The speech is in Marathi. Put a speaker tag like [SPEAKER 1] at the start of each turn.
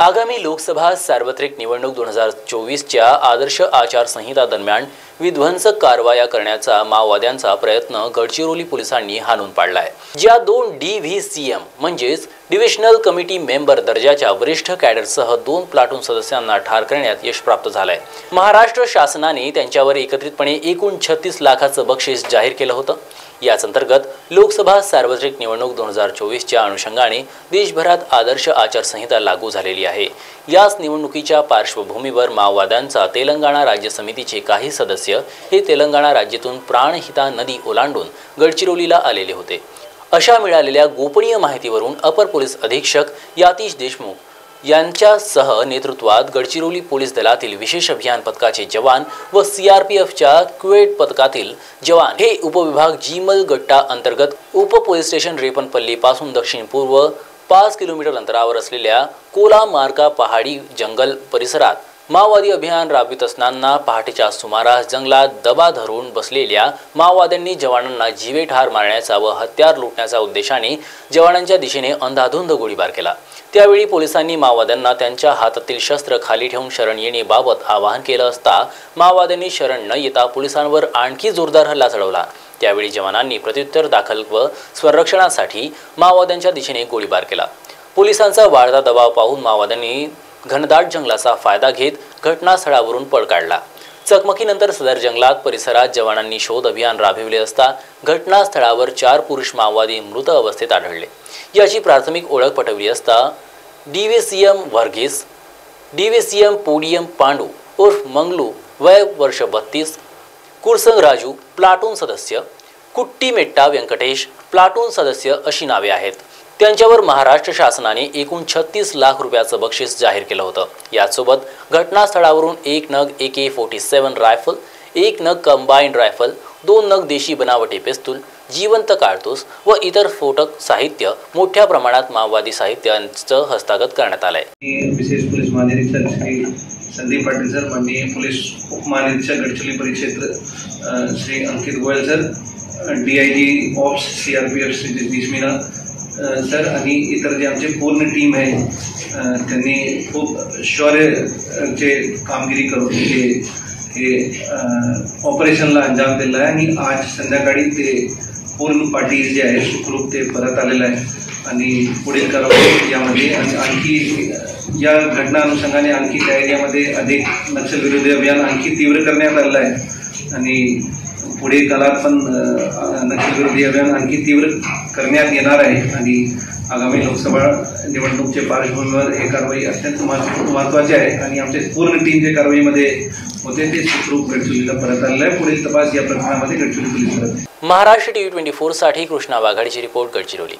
[SPEAKER 1] आगामी लोकसभा सार्वत्रिक निवडणूक 2024च्या आदर्श आचारसंहिता दरम्यान विध्वंसक कारवाया करण्याचा माओवाद्यांचा प्रयत्न गडचिरोली पोलिसांनी हाणून पाडलाय। ज्या 2 DVCM म्हणजेच डिव्हिजनल कमिटी मेंबर दर्जाच्या वरिष्ठ कॅडरसह 2 प्लाटून सदस्यांना ठार करण्यात यश प्राप्त झालंय। महाराष्ट्र शासनाने त्यांच्यावर एकत्रितपणे एकूण 36 लाखाचं बक्षीस जाहीर केलं होतं। याच अंतर्गत लोकसभा सार्वत्रिक निवडणूक 2024च्या अनुषंगाने देशभरात आदर्श आचारसंहिता लागू झालेली आहे। याच निवडणुकीच्या पार्श्वभूमीवर माओवाद्यांचा तेलंगणा राज्य समितीचे काही सदस्य हे तेलंगणा राज्यातून प्राणहिता नदी ओलांडून गडचिरोलीला आलेले होते। अशा मिळालेल्या गोपनीय माहितीवरून अपर पोलीस अधीक्षक यातीश देशमुख यांच्यासह नेतृत्वात गडचिरोली पोलीस दलातील विशेष अभियान पथकाचे जवान व CRPFच्या क्वेट पथकातील जवान हे उपविभाग जीमल गट्टा अंतर्गत उप पोलीस स्टेशन रेपनपल्ली पासून दक्षिण पूर्व 5 किलोमीटर अंतरावर असलेल्या कोला मार्का पहाडी जंगल परिसरात माओवादी अभियान राबवित असताना पहाटेच्या सुमारास जंगलात दबा धरून बसलेल्या माओवाद्यांनी जवानांना जीवे ठार मारण्याचा व हत्यार लुटण्याचा उद्देशाने जवानांच्या दिशेने अंधाधुंद गोळीबार केला। त्यावेळी पोलिसांनी माओवाद्यांना त्यांच्या हातातील शस्त्र खाली ठेवून शरण येण्याबाबत आवाहन केलं असता माओवाद्यांनी शरण न येता पोलिसांवर आणखी जोरदार हल्ला चढवला। त्यावेळी जवानांनी प्रत्युत्तर दाखल व संरक्षणासाठी माओवाद्यांच्या दिशेने गोळीबार केला। पोलिसांचा वाढता दबाव पाहून माओवाद्यांनी घनदाट जंगलाचा फायदा घेत घटनास्थळावरून पळ काढला। चकमकीनंतर सदर जंगलात परिसरात जवानांनी शोध अभियान राबविले असता घटनास्थळावर 4 पुरुष माओवादी मृत अवस्थेत आढळले। याची प्राथमिक ओळख पटवली असता DVCM वर्गीस, DVCM पोडियम पांडू उर्फ मंगलू वय वर्ष 32, कुरसंग राजू प्लाटून सदस्य, कुट्टी मेट्टा व्यंकटेश प्लाटून सदस्य अशी नावे आहेत। त्यांच्यावर महाराष्ट्र शासनाने एकूण 36 लाख रुपयाचं बक्षीस जाहीर केलं होतं। यासोबत घटनास्थळावरून 1 नग AK-47 रायफल, 1 नग कंबाइंड रायफल, 2 नग देशी बनावटी पिस्तूल, जिवंत कारतूस व इतर स्फोटक साहित्य मोठ्या प्रमाणात माओवादी साहित्याचं हस्तगत करण्यात आलंय।
[SPEAKER 2] विशेष पोलीस महानिरीक्षक श्री संदीप पाटील सर, माननीय पोलीस उपमहानिरीक्षक गडचिरोली परिक्षेत्र Shri Ankit Goyal sir, DIG ops CRPF Shri Jagdish Meena sir आणि इतर जे आमचे पूर्ण टीम आहे त्यांनी खूप शौर्याचे कामगिरी करून हे ऑपरेशनला अंजाम दिला आहे आणि आज संध्याकाळी ते पूर्ण पार्टी जे आहे सुखरूप ते परत आलेलं आहे आणि पुढील कारवाई यामध्ये आणखी या घटना अनुषंगाने आणखी त्या एरियामध्ये अधिक नक्षलविरोधी अभियान आणखी तीव्र करण्यात आलेलं आहे आणि पुढील काळात पण नक्षलविरोधी अभियान आणखी तीव्र करण्यात येणार आहे आणि आगामी लोकसभा निवडणुकीच्या पार्श्वभूमीवर हे कारवाई अत्यंत महत्त्वाची आहे आणि आमचे पूर्ण टीम जे कारवाईमध्ये होते ते सुखरूप गडचिरोलीला परत आलेलं आहे। पुढील तपास या प्रकरणामध्ये गडचिरोली पोलीस करत आहे।
[SPEAKER 1] महाराष्ट्र TV 24 साठी कृष्णा वाघाडीची रिपोर्ट, गडचिरोली।